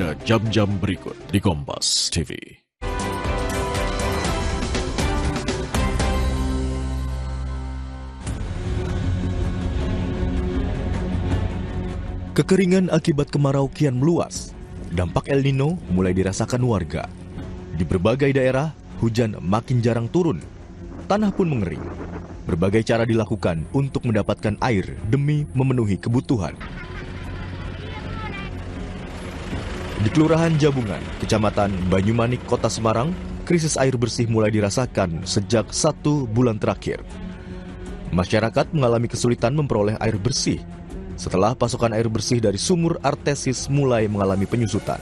pada jam-jam berikut di Kompas TV. Kekeringan akibat kemarau kian meluas. Dampak El Nino mulai dirasakan warga. Di berbagai daerah, hujan makin jarang turun. Tanah pun mengering. Berbagai cara dilakukan untuk mendapatkan air demi memenuhi kebutuhan. Di Kelurahan Jabungan, Kecamatan Banyumanik, Kota Semarang, krisis air bersih mulai dirasakan sejak 1 bulan terakhir. Masyarakat mengalami kesulitan memperoleh air bersih setelah pasokan air bersih dari sumur artesis mulai mengalami penyusutan.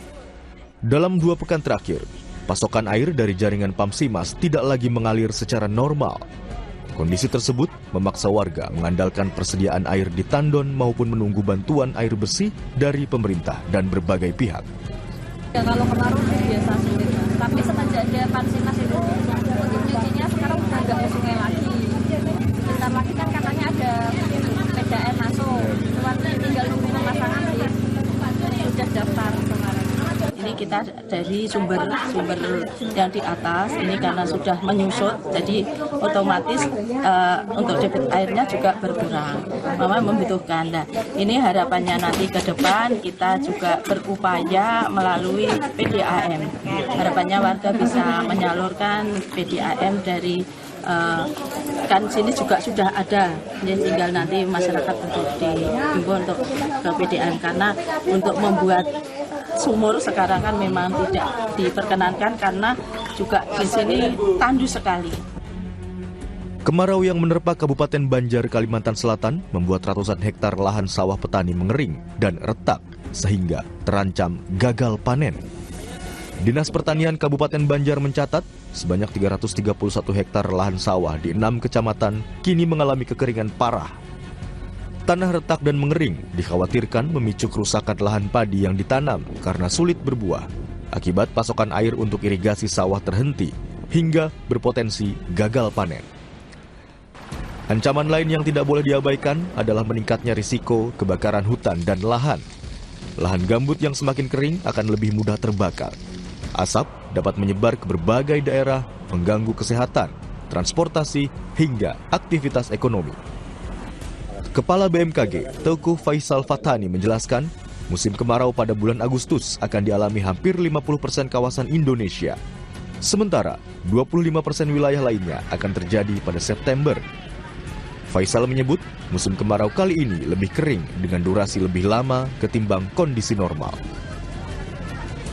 Dalam 2 pekan terakhir, pasokan air dari jaringan Pamsimas tidak lagi mengalir secara normal. Kondisi tersebut memaksa warga mengandalkan persediaan air di tandon maupun menunggu bantuan air bersih dari pemerintah dan berbagai pihak. Ya, kalau kemarau biasa sulit, tapi semenjak ada Pamsimas itu untuk nyucinya sekarang udah nggak ke sungai lagi. Bentar lagi kan katanya ada PDAM masuk, cuma tinggal nunggu pemasangan sih, sudah daftar kemarin. Ini kita dari sumber yang di atas, ini karena sudah menyusut, jadi otomatis untuk debit airnya juga berkurang. Memang membutuhkan. Nah, ini harapannya nanti ke depan kita juga berupaya melalui PDAM. Harapannya warga bisa menyalurkan PDAM dari kan sini juga sudah ada, ya, tinggal nanti masyarakat untuk dihimbau untuk ke PDAM karena untuk membuat sumur sekarang kan memang tidak diperkenankan karena juga di sini tandus sekali. Kemarau yang menerpa Kabupaten Banjar, Kalimantan Selatan membuat ratusan hektar lahan sawah petani mengering dan retak sehingga terancam gagal panen. Dinas Pertanian Kabupaten Banjar mencatat sebanyak 331 hektar lahan sawah di 6 kecamatan kini mengalami kekeringan parah. Tanah retak dan mengering dikhawatirkan memicu kerusakan lahan padi yang ditanam karena sulit berbuah akibat pasokan air untuk irigasi sawah terhenti hingga berpotensi gagal panen. Ancaman lain yang tidak boleh diabaikan adalah meningkatnya risiko kebakaran hutan dan lahan. Lahan gambut yang semakin kering akan lebih mudah terbakar. Asap dapat menyebar ke berbagai daerah, mengganggu kesehatan, transportasi, hingga aktivitas ekonomi. Kepala BMKG, Teuku Faisal Fathani menjelaskan, musim kemarau pada bulan Agustus akan dialami hampir 50% kawasan Indonesia. Sementara, 25% wilayah lainnya akan terjadi pada September. Faisal menyebut, musim kemarau kali ini lebih kering dengan durasi lebih lama ketimbang kondisi normal.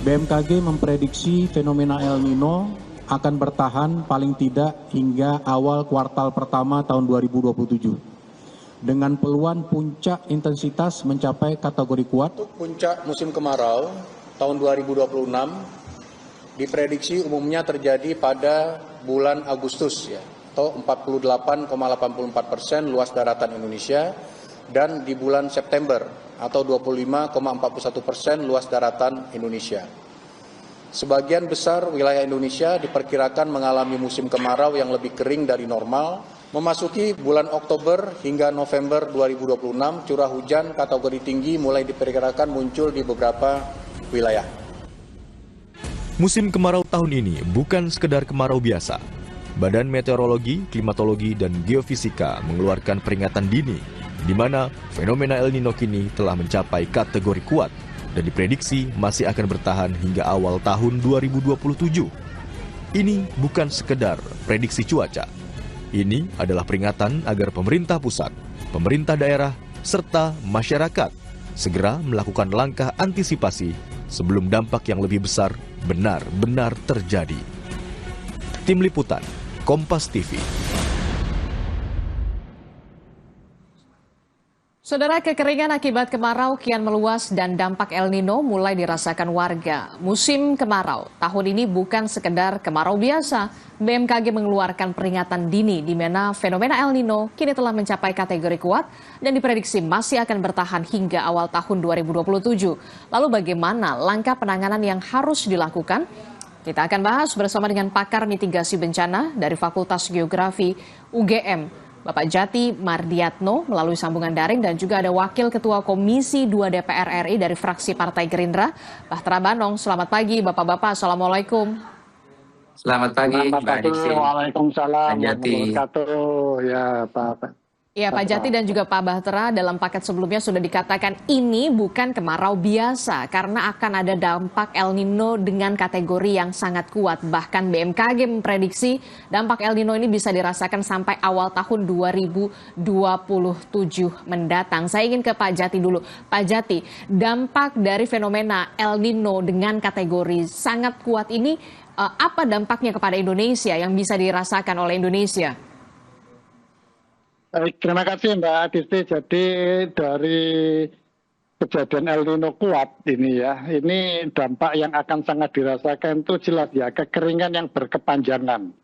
BMKG memprediksi fenomena El Nino akan bertahan paling tidak hingga awal kuartal pertama tahun 2027. Dengan peluang puncak intensitas mencapai kategori kuat. Untuk puncak musim kemarau tahun 2026 diprediksi umumnya terjadi pada bulan Agustus, ya, atau 48,84% luas daratan Indonesia, dan di bulan September atau 25,41% luas daratan Indonesia. Sebagian besar wilayah Indonesia diperkirakan mengalami musim kemarau yang lebih kering dari normal. Memasuki bulan Oktober hingga November 2026, curah hujan kategori tinggi mulai diperkirakan muncul di beberapa wilayah. Musim kemarau tahun ini bukan sekedar kemarau biasa. Badan Meteorologi, Klimatologi, dan Geofisika mengeluarkan peringatan dini, di mana fenomena El Nino kini telah mencapai kategori kuat dan diprediksi masih akan bertahan hingga awal tahun 2027. Ini bukan sekedar prediksi cuaca. Ini adalah peringatan agar pemerintah pusat, pemerintah daerah, serta masyarakat segera melakukan langkah antisipasi sebelum dampak yang lebih besar benar-benar terjadi. Tim Liputan, Kompas TV. Saudara, kekeringan akibat kemarau kian meluas dan dampak El Nino mulai dirasakan warga. Musim kemarau tahun ini bukan sekedar kemarau biasa. BMKG mengeluarkan peringatan dini di mana fenomena El Nino kini telah mencapai kategori kuat dan diprediksi masih akan bertahan hingga awal tahun 2027. Lalu bagaimana langkah penanganan yang harus dilakukan? Kita akan bahas bersama dengan pakar mitigasi bencana dari Fakultas Geografi UGM, Bapak Jati Mardiatno melalui sambungan daring dan juga ada Wakil Ketua Komisi 2 DPR RI dari fraksi Partai Gerindra, Bahtera Banong. Selamat pagi Bapak-Bapak, Assalamualaikum. Selamat pagi, Mbak Diksi. Waalaikumsalam Pak Jati. warahmatullahi wabarakatuh. Ya, Pak. Ya, Pak Jati dan juga Pak Bahtera, dalam paket sebelumnya sudah dikatakan ini bukan kemarau biasa karena akan ada dampak El Nino dengan kategori yang sangat kuat. Bahkan BMKG memprediksi dampak El Nino ini bisa dirasakan sampai awal tahun 2027 mendatang. Saya ingin ke Pak Jati dulu. Pak Jati, dampak dari fenomena El Nino dengan kategori sangat kuat ini, apa dampaknya kepada Indonesia yang bisa dirasakan oleh Indonesia? Baik, terima kasih Mbak Adisti. Jadi dari kejadian El Nino kuat ini ya, ini dampak yang akan sangat dirasakan itu jelas ya, kekeringan yang berkepanjangan.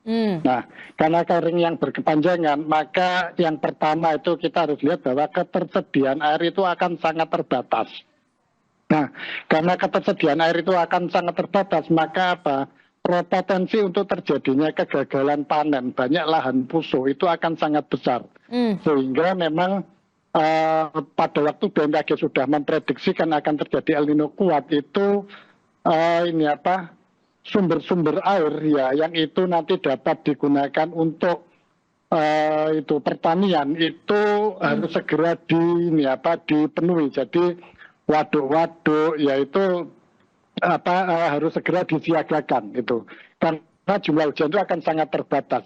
Nah, karena kering yang berkepanjangan, maka yang pertama itu kita harus lihat bahwa ketersediaan air itu akan sangat terbatas. Nah, karena ketersediaan air itu akan sangat terbatas, maka apa? Potensi untuk terjadinya kegagalan panen, banyak lahan pusuh itu akan sangat besar. Sehingga memang pada waktu BMKG sudah memprediksikan akan terjadi El Nino kuat itu sumber-sumber air ya yang itu nanti dapat digunakan untuk itu pertanian itu harus segera dipenuhi. Jadi waduk-waduk yaitu harus segera disiagakan itu karena jumlah hujan itu akan sangat terbatas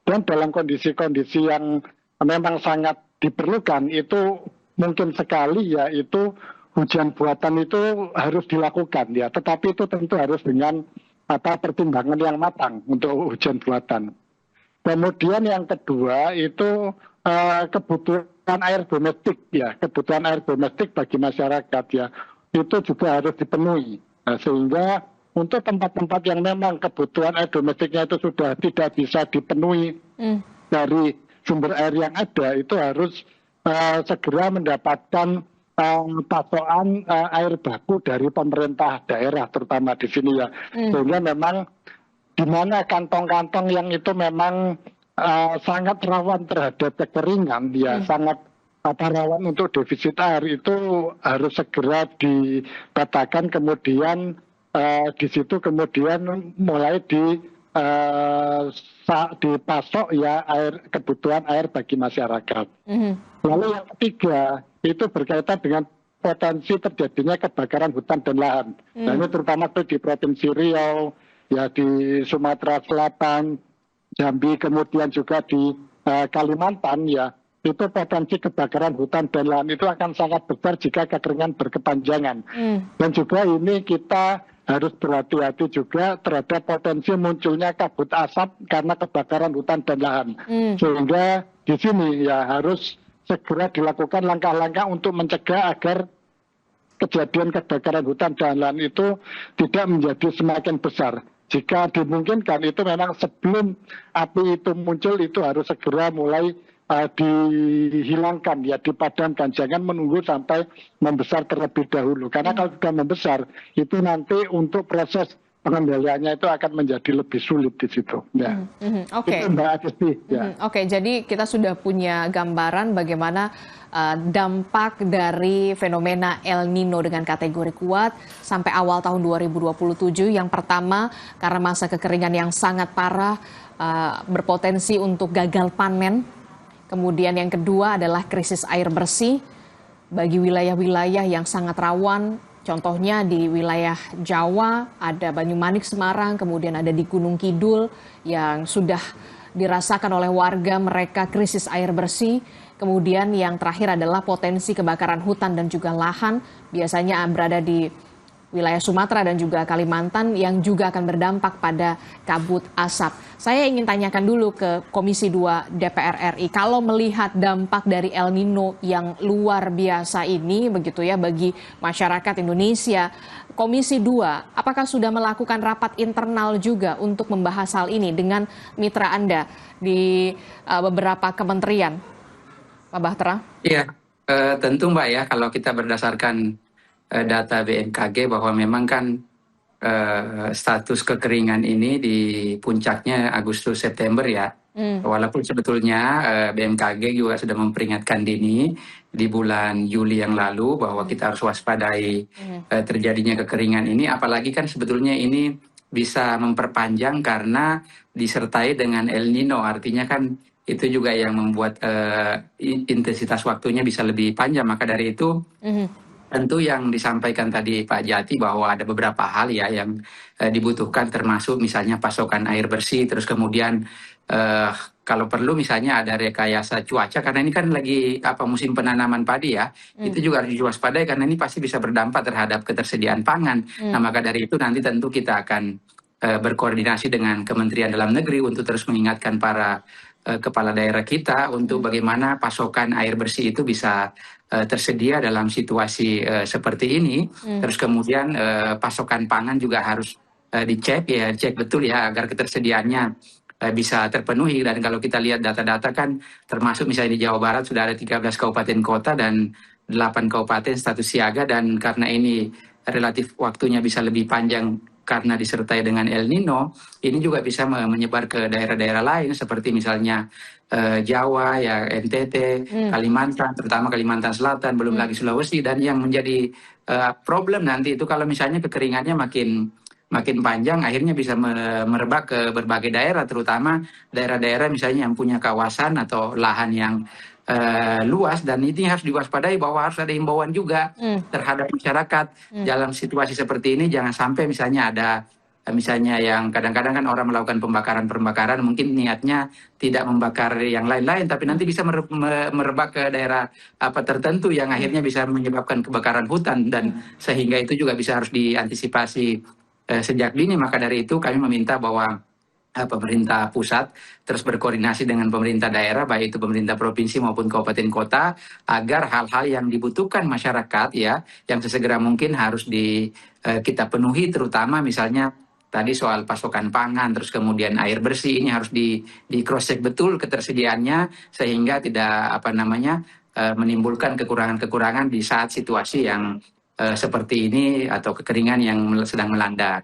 dan dalam kondisi-kondisi yang memang sangat diperlukan itu mungkin sekali ya itu hujan buatan itu harus dilakukan ya, tetapi itu tentu harus dengan pertimbangan yang matang untuk hujan buatan. Kemudian yang kedua itu kebutuhan air domestik ya, kebutuhan air domestik bagi masyarakat ya itu juga harus dipenuhi. Nah, sehingga untuk tempat-tempat yang memang kebutuhan air domestiknya itu sudah tidak bisa dipenuhi dari sumber air yang ada, itu harus segera mendapatkan pasokan air baku dari pemerintah daerah terutama di sini ya. Sehingga memang di mana kantong-kantong yang itu memang sangat rawan terhadap kekeringan ya, sangat rawan untuk defisit air itu harus segera dipetakan, kemudian di situ kemudian mulai dipasok ya kebutuhan air bagi masyarakat. Lalu yang ketiga itu berkaitan dengan potensi terjadinya kebakaran hutan dan lahan. Nah, ini terutama di Provinsi Riau, ya di Sumatera Selatan, Jambi, kemudian juga di Kalimantan ya. Itu potensi kebakaran hutan dan lahan itu akan sangat besar jika kekeringan berkepanjangan. Dan juga ini kita harus berhati-hati juga terhadap potensi munculnya kabut asap karena kebakaran hutan dan lahan. Sehingga di sini ya harus segera dilakukan langkah-langkah untuk mencegah agar kejadian kebakaran hutan dan lahan itu tidak menjadi semakin besar. Jika dimungkinkan itu memang sebelum api itu muncul itu harus segera mulai dihilangkan ya, dipadamkan, jangan menunggu sampai membesar terlebih dahulu karena kalau sudah membesar itu nanti untuk proses pengendaliannya itu akan menjadi lebih sulit di situ ya. Itu Mbak Adisti ya. Oke, jadi kita sudah punya gambaran bagaimana dampak dari fenomena El Nino dengan kategori kuat sampai awal tahun 2027. Yang pertama karena masa kekeringan yang sangat parah, berpotensi untuk gagal panen. Kemudian yang kedua adalah krisis air bersih bagi wilayah-wilayah yang sangat rawan. Contohnya di wilayah Jawa, ada Banyumanik, Semarang, kemudian ada di Gunung Kidul yang sudah dirasakan oleh warga mereka krisis air bersih. Kemudian yang terakhir adalah potensi kebakaran hutan dan juga lahan, biasanya berada di wilayah Sumatera dan juga Kalimantan yang juga akan berdampak pada kabut asap. Saya ingin tanyakan dulu ke Komisi 2 DPR RI, kalau melihat dampak dari El Nino yang luar biasa ini begitu ya bagi masyarakat Indonesia, Komisi 2 apakah sudah melakukan rapat internal juga untuk membahas hal ini dengan mitra Anda di beberapa kementerian? Pak Bahtera? Iya, tentu Mbak ya, kalau kita berdasarkan data BMKG bahwa memang kan status kekeringan ini di puncaknya Agustus September ya. Walaupun sebetulnya BMKG juga sudah memperingatkan dini di bulan Juli yang lalu bahwa kita harus waspadai terjadinya kekeringan ini, apalagi kan sebetulnya ini bisa memperpanjang karena disertai dengan El Nino, artinya kan itu juga yang membuat intensitas waktunya bisa lebih panjang. Maka dari itu tentu yang disampaikan tadi Pak Jati bahwa ada beberapa hal ya yang dibutuhkan, termasuk misalnya pasokan air bersih, terus kemudian kalau perlu misalnya ada rekayasa cuaca, karena ini kan lagi musim penanaman padi ya, itu juga harus diwaspadai karena ini pasti bisa berdampak terhadap ketersediaan pangan. Nah, maka dari itu nanti tentu kita akan berkoordinasi dengan Kementerian Dalam Negeri untuk terus mengingatkan para kepala daerah kita untuk bagaimana pasokan air bersih itu bisa tersedia dalam situasi seperti ini. Terus kemudian pasokan pangan juga harus cek betul ya agar ketersediaannya bisa terpenuhi. Dan kalau kita lihat data-data kan termasuk misalnya di Jawa Barat sudah ada 13 kabupaten kota dan 8 kabupaten status siaga, dan karena ini relatif waktunya bisa lebih panjang karena disertai dengan El Nino, ini juga bisa menyebar ke daerah-daerah lain seperti misalnya Jawa, ya NTT, Kalimantan, terutama Kalimantan Selatan, belum lagi Sulawesi. Dan yang menjadi problem nanti itu kalau misalnya kekeringannya makin panjang, akhirnya bisa merebak ke berbagai daerah, terutama daerah-daerah misalnya yang punya kawasan atau lahan yang luas, dan ini harus diwaspadai bahwa harus ada himbauan juga terhadap masyarakat dalam situasi seperti ini. Jangan sampai misalnya ada misalnya yang kadang-kadang kan orang melakukan pembakaran mungkin niatnya tidak membakar yang lain-lain, tapi nanti bisa merebak ke daerah tertentu yang akhirnya bisa menyebabkan kebakaran hutan, dan sehingga itu juga bisa harus diantisipasi sejak dini. Maka dari itu kami meminta bahwa pemerintah pusat terus berkoordinasi dengan pemerintah daerah, baik itu pemerintah provinsi maupun kabupaten kota, agar hal-hal yang dibutuhkan masyarakat ya, yang sesegera mungkin harus kita penuhi, terutama misalnya tadi soal pasokan pangan, terus kemudian air bersih, ini harus di cross check betul ketersediaannya sehingga tidak menimbulkan kekurangan-kekurangan di saat situasi yang seperti ini atau kekeringan yang sedang melanda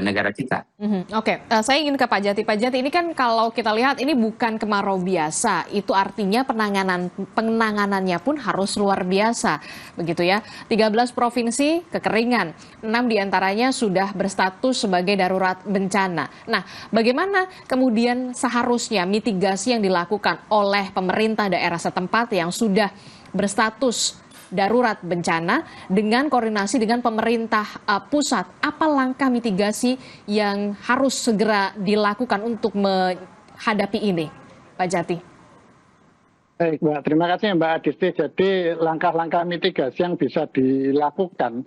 negara kita. Oke, saya ingin ke Pak Jati. Pak Jati, ini kan kalau kita lihat ini bukan kemarau biasa, itu artinya penanganannya pun harus luar biasa, begitu ya. 13 provinsi kekeringan, 6 diantaranya sudah berstatus sebagai darurat bencana. Nah, bagaimana kemudian seharusnya mitigasi yang dilakukan oleh pemerintah daerah setempat yang sudah berstatus darurat bencana dengan koordinasi dengan pemerintah pusat? Apa langkah mitigasi yang harus segera dilakukan untuk menghadapi ini, Pak Jati? Baik, Mbak. Terima kasih Mbak Adisti. Jadi langkah-langkah mitigasi yang bisa dilakukan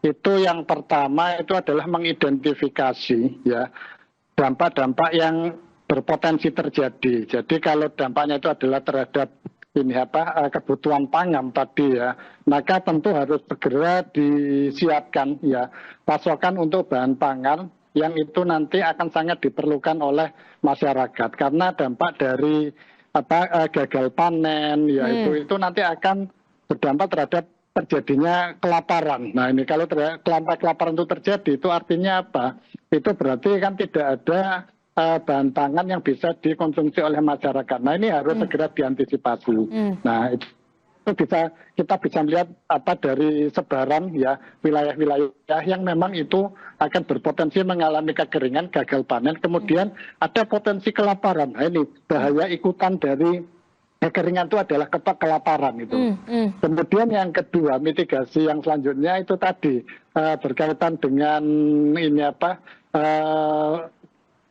itu yang pertama itu adalah mengidentifikasi ya dampak-dampak yang berpotensi terjadi. Jadi kalau dampaknya itu adalah terhadap kebutuhan pangan tadi ya, maka tentu harus segera disiapkan ya pasokan untuk bahan pangan yang itu nanti akan sangat diperlukan oleh masyarakat, karena dampak dari gagal panen ya itu nanti akan berdampak terhadap terjadinya kelaparan. Nah ini kalau kelaparan itu terjadi, itu artinya apa? Itu berarti kan tidak ada bahan pangan yang bisa dikonsumsi oleh masyarakat. Nah ini harus segera diantisipasi. Nah itu kita bisa melihat dari sebaran ya wilayah-wilayah yang memang itu akan berpotensi mengalami kekeringan, gagal panen, kemudian ada potensi kelaparan. Nah ini bahaya ikutan dari kekeringan itu adalah kelaparan itu. Kemudian yang kedua, mitigasi yang selanjutnya itu tadi berkaitan dengan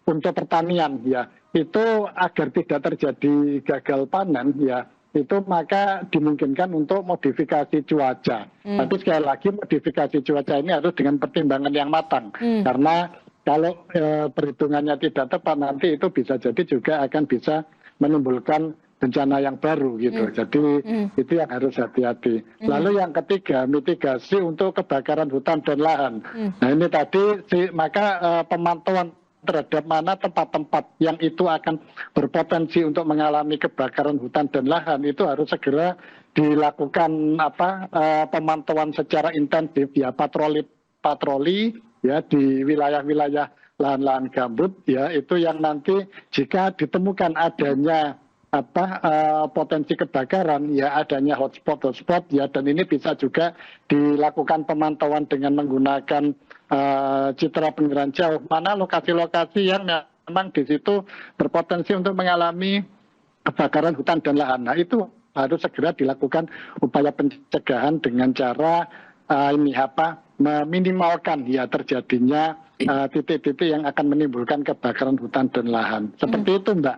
untuk pertanian ya, itu agar tidak terjadi gagal panen ya, itu maka dimungkinkan untuk modifikasi cuaca. Tapi sekali lagi modifikasi cuaca ini harus dengan pertimbangan yang matang, karena kalau perhitungannya tidak tepat nanti itu bisa jadi juga akan bisa menimbulkan bencana yang baru gitu. Jadi itu yang harus hati-hati. Lalu yang ketiga, mitigasi untuk kebakaran hutan dan lahan. Nah ini tadi maka pemantauan terhadap mana tempat-tempat yang itu akan berpotensi untuk mengalami kebakaran hutan dan lahan itu harus segera dilakukan pemantauan secara intensif ya, patroli ya di wilayah-wilayah lahan-lahan gambut ya, itu yang nanti jika ditemukan adanya potensi kebakaran ya, adanya hotspot ya, dan ini bisa juga dilakukan pemantauan dengan menggunakan citra penginderaan jauh, mana lokasi-lokasi yang memang di situ berpotensi untuk mengalami kebakaran hutan dan lahan. Nah, itu harus segera dilakukan upaya pencegahan dengan cara meminimalkan ya terjadinya titik-titik yang akan menimbulkan kebakaran hutan dan lahan. Seperti itu, Mbak.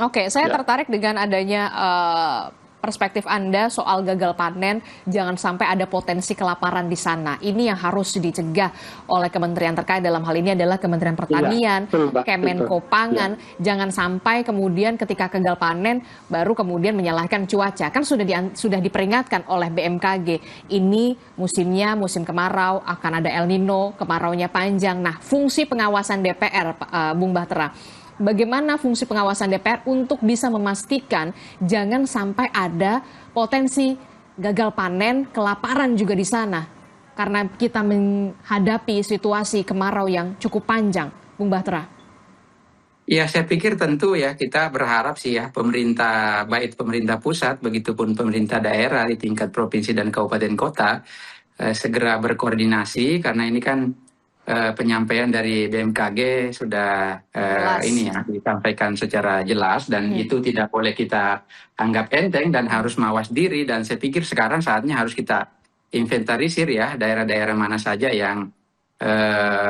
Oke, saya tertarik dengan adanya perspektif Anda soal gagal panen, jangan sampai ada potensi kelaparan di sana. Ini yang harus dicegah oleh kementerian terkait, dalam hal ini adalah Kementerian Pertanian, Kemenko Pangan. Jangan sampai kemudian ketika gagal panen baru kemudian menyalahkan cuaca. Kan sudah diperingatkan oleh BMKG. Ini musimnya musim kemarau, akan ada El Nino, kemaraunya panjang. Nah, fungsi pengawasan DPR, Bung Bahtera, bagaimana fungsi pengawasan DPR untuk bisa memastikan jangan sampai ada potensi gagal panen, kelaparan juga di sana, karena kita menghadapi situasi kemarau yang cukup panjang, Bung Bahtera? Ya, saya pikir tentu ya kita berharap sih ya pemerintah, baik pemerintah pusat, begitupun pemerintah daerah di tingkat provinsi dan kabupaten kota segera berkoordinasi, karena ini kan penyampaian dari BMKG sudah ini ya disampaikan secara jelas, dan itu tidak boleh kita anggap enteng dan harus mawas diri. Dan saya pikir sekarang saatnya harus kita inventarisir ya daerah-daerah mana saja yang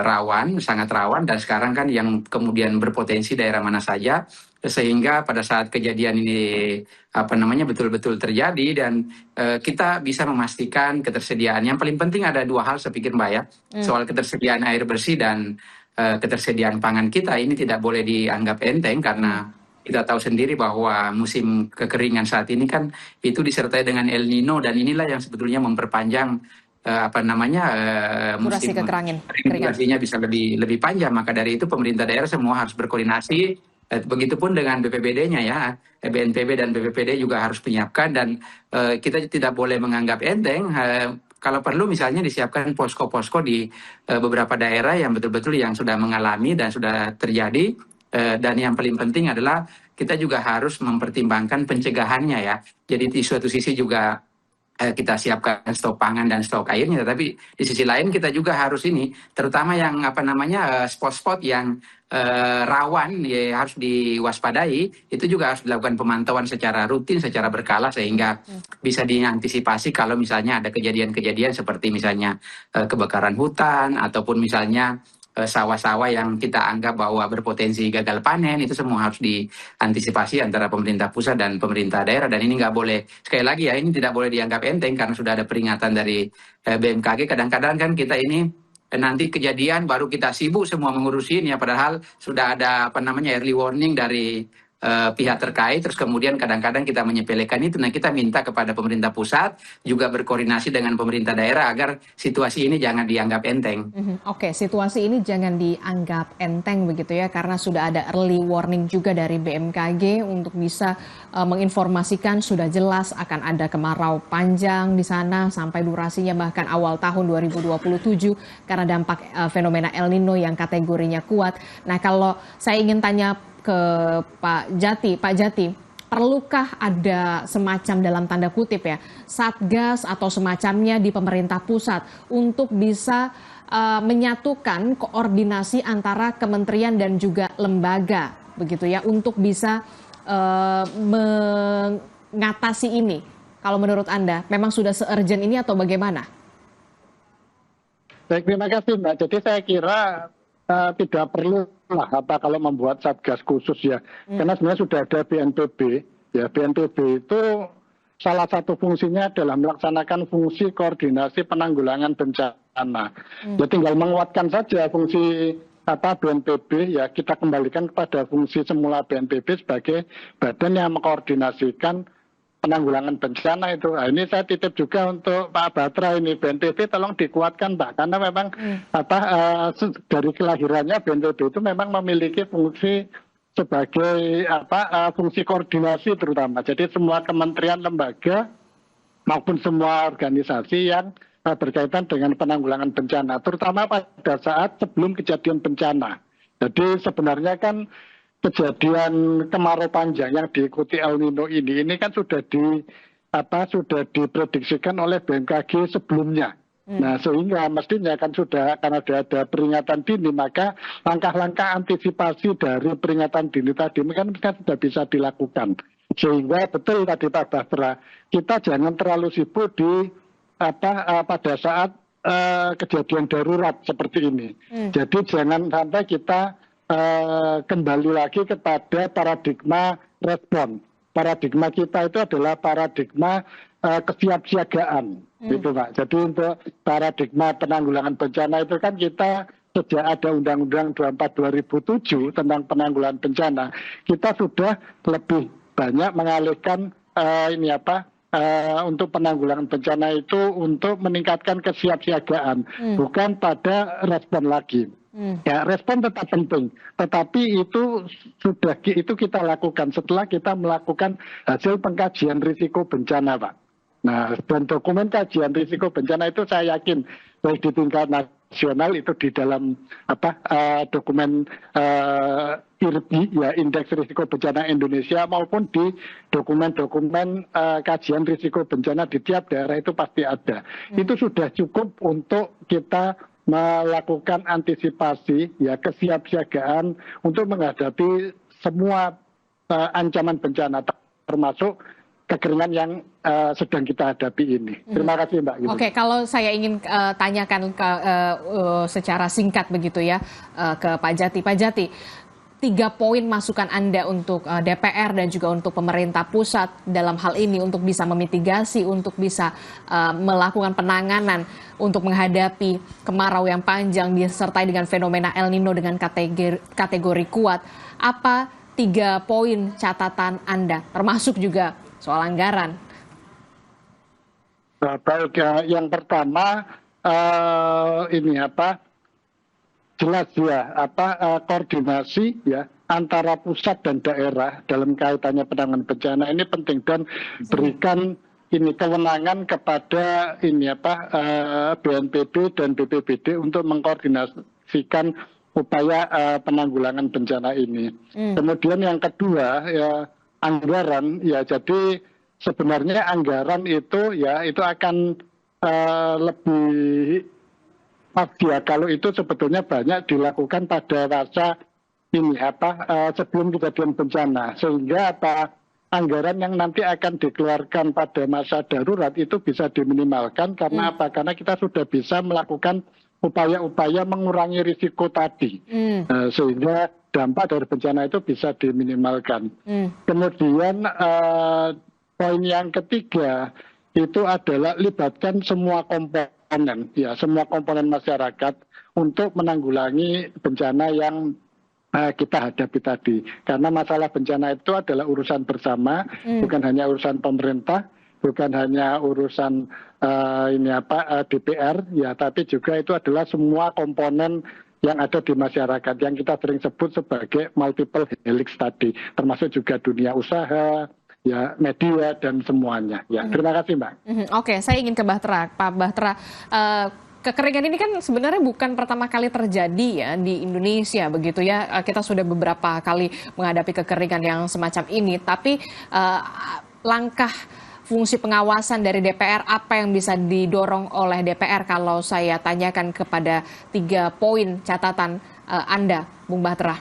rawan, sangat rawan, dan sekarang kan yang kemudian berpotensi daerah mana saja, sehingga pada saat kejadian ini betul-betul terjadi dan kita bisa memastikan ketersediaan. Yang paling penting ada dua hal saya pikir, Mbak ya, soal ketersediaan air bersih dan ketersediaan pangan kita. Ini tidak boleh dianggap enteng, karena kita tahu sendiri bahwa musim kekeringan saat ini kan itu disertai dengan El Nino, dan inilah yang sebetulnya memperpanjang durasi durasinya bisa lebih panjang. Maka dari itu pemerintah daerah semua harus berkoordinasi, begitupun dengan BPBD-nya ya, BNPB dan BPPD juga harus menyiapkan, dan kita tidak boleh menganggap enteng. Kalau perlu misalnya disiapkan posko-posko di beberapa daerah yang betul-betul yang sudah mengalami dan sudah terjadi, dan yang paling penting adalah kita juga harus mempertimbangkan pencegahannya ya. Jadi di suatu sisi juga kita siapkan stok pangan dan stok airnya, tapi di sisi lain kita juga harus ini, terutama yang spot-spot yang rawan ya, harus diwaspadai. Itu juga harus dilakukan pemantauan secara rutin, secara berkala, sehingga bisa diantisipasi kalau misalnya ada kejadian-kejadian seperti misalnya kebakaran hutan, ataupun misalnya sawah-sawah yang kita anggap bahwa berpotensi gagal panen. Itu semua harus diantisipasi antara pemerintah pusat dan pemerintah daerah, dan ini nggak boleh, sekali lagi ya, ini tidak boleh dianggap enteng karena sudah ada peringatan dari BMKG. Kadang-kadang kan kita ini nanti kejadian baru kita sibuk semua mengurusin ya, padahal sudah ada early warning dari pihak terkait, terus kemudian kadang-kadang kita menyepelekan itu. Nah, kita minta kepada pemerintah pusat juga berkoordinasi dengan pemerintah daerah agar situasi ini jangan dianggap enteng. Oke, situasi ini jangan dianggap enteng begitu ya, karena sudah ada early warning juga dari BMKG untuk bisa menginformasikan sudah jelas akan ada kemarau panjang di sana sampai durasinya bahkan awal tahun 2027 karena dampak fenomena El Nino yang kategorinya kuat. Nah, kalau saya ingin tanya ke Pak Jati, perlukah ada semacam dalam tanda kutip ya, satgas atau semacamnya di pemerintah pusat untuk bisa menyatukan koordinasi antara kementerian dan juga lembaga begitu ya, untuk bisa mengatasi ini? Kalau menurut Anda memang sudah se-urgent ini atau bagaimana? Baik, terima kasih Mbak. Jadi saya kira tidak perlu lah kalau membuat satgas khusus ya, karena sebenarnya sudah ada BNPB ya. BNPB itu salah satu fungsinya adalah melaksanakan fungsi koordinasi penanggulangan bencana. Ya tinggal menguatkan saja fungsi BNPB ya, kita kembalikan kepada fungsi semula BNPB sebagai badan yang mengkoordinasikan penanggulangan bencana itu. Nah, ini saya titip juga untuk Pak Bahtera, ini BNPB tolong dikuatkan Pak, karena memang dari kelahirannya BNPB itu memang memiliki fungsi sebagai fungsi koordinasi terutama. Jadi semua kementerian, lembaga maupun semua organisasi yang berkaitan dengan penanggulangan bencana, terutama pada saat sebelum kejadian bencana. Jadi sebenarnya kan kejadian kemarau panjang yang diikuti El Nino ini kan sudah diprediksikan oleh BMKG sebelumnya. Nah, sehingga mestinya kan sudah akan ada peringatan dini, maka langkah-langkah antisipasi dari peringatan dini tadi kan sudah bisa dilakukan. Sehingga betul tadi Pak Bahtera, kita jangan terlalu sibuk pada saat kejadian darurat seperti ini. Jadi jangan sampai kita kembali lagi kepada paradigma respon. Paradigma kita itu adalah paradigma kesiapsiagaan, gitu Pak. Jadi untuk paradigma penanggulangan bencana itu kan kita sejak ada Undang-Undang 24 2007 tentang penanggulangan bencana, kita sudah lebih banyak mengalihkan untuk penanggulangan bencana itu untuk meningkatkan kesiapsiagaan, bukan pada respon lagi. Ya, respon tetap penting, tetapi itu kita lakukan setelah kita melakukan hasil pengkajian risiko bencana, Pak. Nah, dan dokumen kajian risiko bencana itu saya yakin baik di tingkat nasional itu di dalam dokumen IRBI, ya, Indeks Risiko Bencana Indonesia, maupun di dokumen-dokumen kajian risiko bencana di tiap daerah itu pasti ada. Itu sudah cukup untuk kita melakukan antisipasi, ya, kesiapsiagaan untuk menghadapi semua ancaman bencana, termasuk kekeringan yang sedang kita hadapi ini. Terima kasih Mbak. Oke, kalau saya ingin tanyakan secara singkat begitu ya ke Pak Jati. Pak Jati, 3 poin masukan Anda untuk DPR dan juga untuk pemerintah pusat dalam hal ini untuk bisa memitigasi, untuk bisa melakukan penanganan untuk menghadapi kemarau yang panjang disertai dengan fenomena El Nino dengan kategori kuat. Apa 3 poin catatan Anda, termasuk juga soal anggaran? Baik, yang pertama jelas ya koordinasi ya antara pusat dan daerah dalam kaitannya penanganan bencana ini penting, dan berikan kewenangan kepada BNPB dan BPBD untuk mengkoordinasikan upaya penanggulangan bencana ini. Kemudian yang kedua ya anggaran, ya, jadi sebenarnya anggaran itu akan lebih pas ya kalau itu sebetulnya banyak dilakukan pada masa sebelum kejadian bencana, sehingga anggaran yang nanti akan dikeluarkan pada masa darurat itu bisa diminimalkan. Karena karena kita sudah bisa melakukan upaya-upaya mengurangi risiko tadi, sehingga dampak dari bencana itu bisa diminimalkan. Kemudian poin yang ketiga itu adalah libatkan semua komponen, ya, semua komponen masyarakat untuk menanggulangi bencana yang kita hadapi tadi. Karena masalah bencana itu adalah urusan bersama, bukan hanya urusan pemerintah, bukan hanya urusan DPR, ya, tapi juga itu adalah semua komponen yang ada di masyarakat yang kita sering sebut sebagai multiple helix tadi, termasuk juga dunia usaha, ya, media dan semuanya. Ya, terima kasih Mbak. Oke, saya ingin ke Bahtera, Pak Bahtera. Kekeringan ini kan sebenarnya bukan pertama kali terjadi ya di Indonesia begitu ya. Kita sudah beberapa kali menghadapi kekeringan yang semacam ini. Tapi langkah fungsi pengawasan dari DPR, apa yang bisa didorong oleh DPR kalau saya tanyakan kepada 3 poin catatan Anda, Bung Bahtera?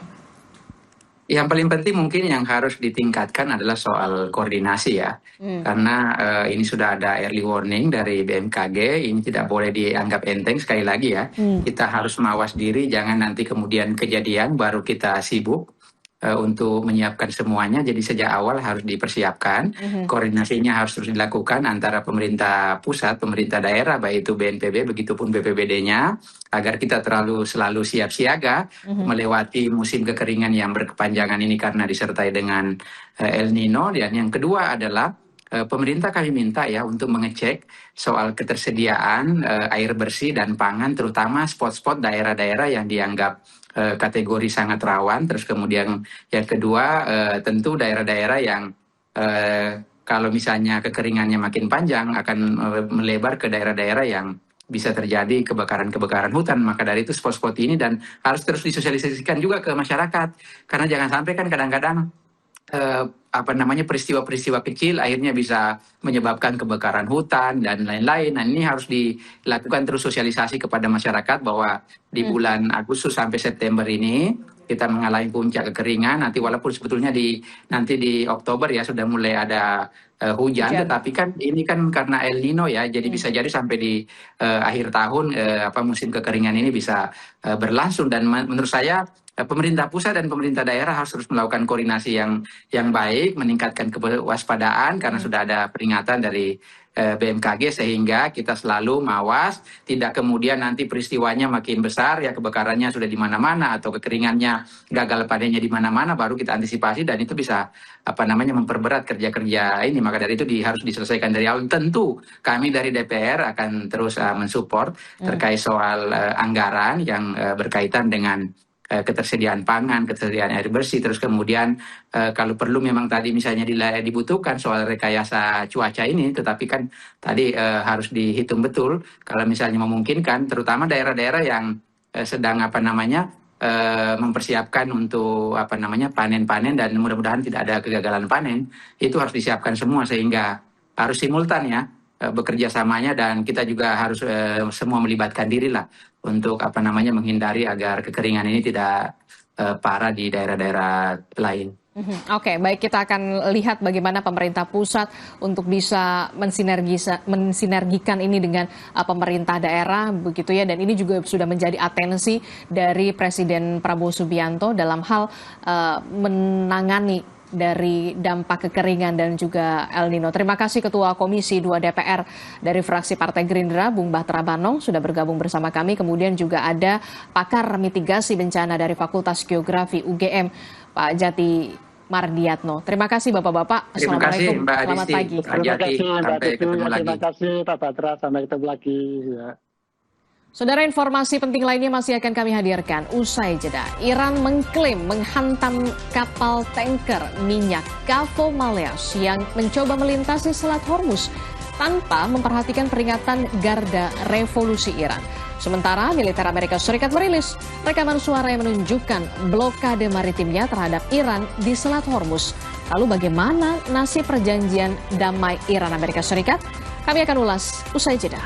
Yang paling penting mungkin yang harus ditingkatkan adalah soal koordinasi ya. Karena ini sudah ada early warning dari BMKG, ini tidak boleh dianggap enteng. Sekali lagi ya, kita harus mawas diri, jangan nanti kemudian kejadian baru kita sibuk untuk menyiapkan semuanya. Jadi sejak awal harus dipersiapkan, koordinasinya harus terus dilakukan antara pemerintah pusat, pemerintah daerah, baik itu BNPB, begitupun BPBD-nya, agar kita selalu siap siaga melewati musim kekeringan yang berkepanjangan ini karena disertai dengan El Nino. Dan yang kedua adalah pemerintah kami minta ya untuk mengecek soal ketersediaan air bersih dan pangan, terutama spot-spot daerah-daerah yang dianggap kategori sangat rawan. Terus kemudian yang kedua tentu daerah-daerah yang kalau misalnya kekeringannya makin panjang akan melebar ke daerah-daerah yang bisa terjadi kebakaran-kebakaran hutan. Maka dari itu spot-spot ini dan harus terus disosialisasikan juga ke masyarakat. Karena jangan sampai kan kadang-kadang peristiwa-peristiwa kecil akhirnya bisa menyebabkan kebakaran hutan dan lain-lain. Nah, ini harus dilakukan terus sosialisasi kepada masyarakat bahwa di bulan Agustus sampai September ini kita mengalami puncak kekeringan. Nanti walaupun sebetulnya nanti di Oktober ya sudah mulai ada hujan, tetapi kan ini kan karena El Nino ya, jadi bisa jadi sampai di akhir tahun musim kekeringan ini bisa berlangsung. Dan menurut saya pemerintah pusat dan pemerintah daerah harus terus melakukan koordinasi yang baik, meningkatkan kewaspadaan karena sudah ada peringatan dari BMKG sehingga kita selalu mawas, tidak kemudian nanti peristiwanya makin besar ya, kebakarannya sudah di mana-mana atau kekeringannya gagal panennya di mana-mana, baru kita antisipasi dan itu bisa memperberat kerja-kerja ini. Maka dari itu harus diselesaikan dari awal. Tentu kami dari DPR akan terus mensupport terkait soal anggaran yang berkaitan dengan ketersediaan pangan, ketersediaan air bersih, terus kemudian kalau perlu memang tadi misalnya dibutuhkan soal rekayasa cuaca ini, tetapi kan tadi harus dihitung betul kalau misalnya memungkinkan, terutama daerah-daerah yang sedang mempersiapkan untuk panen-panen dan mudah-mudahan tidak ada kegagalan panen, itu harus disiapkan semua sehingga harus simultan ya bekerja samanya, dan kita juga harus semua melibatkan diri lah untuk menghindari agar kekeringan ini tidak parah di daerah-daerah lain. Oke, baik, kita akan lihat bagaimana pemerintah pusat untuk bisa mensinergikan ini dengan pemerintah daerah begitu ya, dan ini juga sudah menjadi atensi dari Presiden Prabowo Subianto dalam hal menangani dari dampak kekeringan dan juga El Nino. Terima kasih Ketua Komisi 2 DPR dari fraksi Partai Gerindra, Bung Bahtera Banong, sudah bergabung bersama kami. Kemudian juga ada pakar mitigasi bencana dari Fakultas Geografi UGM, Pak Jati Mardiatno. Terima kasih Bapak-Bapak. Assalamualaikum. Selamat pagi. Terima kasih Mbak Titi. Terima kasih Pak Bahtera. Sampai ketemu lagi. Ya. Saudara, informasi penting lainnya masih akan kami hadirkan usai jeda. Iran mengklaim menghantam kapal tanker minyak Gulf Malayas yang mencoba melintasi Selat Hormuz tanpa memperhatikan peringatan Garda Revolusi Iran. Sementara militer Amerika Serikat merilis rekaman suara yang menunjukkan blokade maritimnya terhadap Iran di Selat Hormuz. Lalu bagaimana nasib perjanjian damai Iran-Amerika Serikat? Kami akan ulas usai jeda.